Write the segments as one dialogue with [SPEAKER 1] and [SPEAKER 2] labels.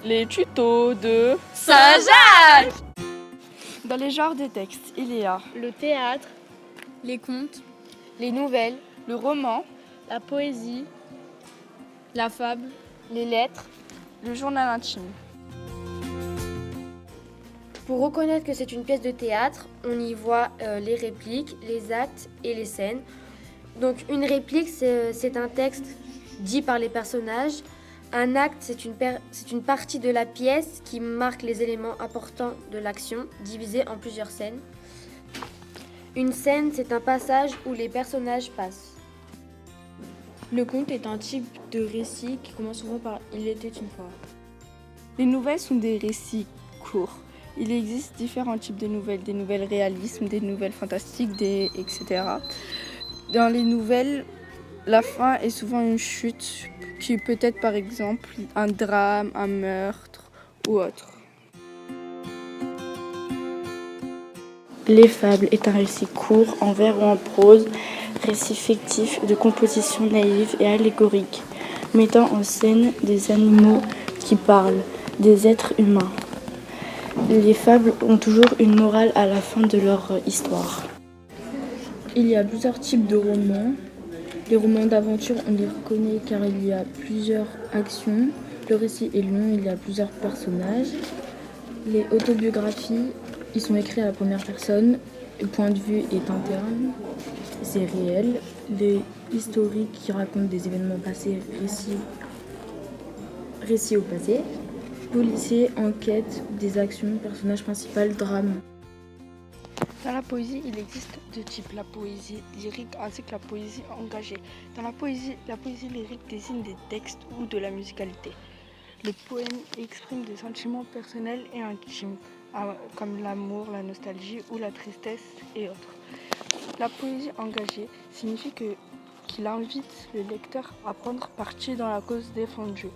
[SPEAKER 1] Les tutos de
[SPEAKER 2] Saint-Jacques.
[SPEAKER 1] Dans les genres des textes, il y a
[SPEAKER 2] Le théâtre, les contes, les nouvelles,
[SPEAKER 1] le roman,
[SPEAKER 2] la poésie, la fable,
[SPEAKER 3] les lettres.
[SPEAKER 1] le journal intime.
[SPEAKER 3] Pour reconnaître que c'est une pièce de théâtre, on y voit les répliques, les actes et les scènes. Donc une réplique, c'est un texte dit par les personnages. Un acte, c'est une partie de la pièce qui marque les éléments importants de l'action, divisée en plusieurs scènes. Une scène, c'est un passage où les personnages passent.
[SPEAKER 4] Le conte est un type de récit qui commence souvent par « il était une fois ».
[SPEAKER 1] Les nouvelles sont des récits courts. Il existe différents types de nouvelles, des nouvelles réalisme, des nouvelles fantastiques, etc. Dans les nouvelles, la fin est souvent une chute qui peut être par exemple un drame, un meurtre ou autre.
[SPEAKER 5] Les fables est un récit court, en vers ou en prose, récit fictif de composition naïve et allégorique, mettant en scène des animaux qui parlent, des êtres humains. Les fables ont toujours une morale à la fin de leur histoire.
[SPEAKER 4] Il y a plusieurs types de romans. Les romans d'aventure, on les reconnaît car il y a plusieurs actions. Le récit est long, il y a plusieurs personnages. Les autobiographies, ils sont écrits à la première personne. Le point de vue est interne, c'est réel. Les historiques qui racontent des événements passés, récits au passé. Policier, enquête, des actions, personnage principal, drame.
[SPEAKER 1] Dans la poésie, il existe deux types, la poésie lyrique ainsi que la poésie engagée. Dans la poésie lyrique désigne des textes ou de la musicalité. Le poème exprime des sentiments personnels et intimes, comme l'amour, la nostalgie ou la tristesse et autres. La poésie engagée signifie qu'il invite le lecteur à prendre parti dans la cause défendue.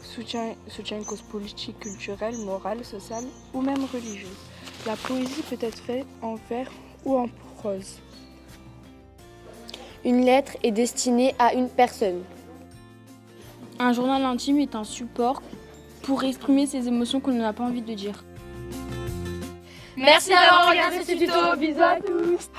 [SPEAKER 1] Soutient une cause politique, culturelle, morale, sociale ou même religieuse. La poésie peut être faite en vers ou en prose.
[SPEAKER 3] Une lettre est destinée à une personne.
[SPEAKER 4] Un journal intime est un support pour exprimer ses émotions qu'on n'a pas envie de dire.
[SPEAKER 2] Merci d'avoir regardé ce tuto. Bisous à tous.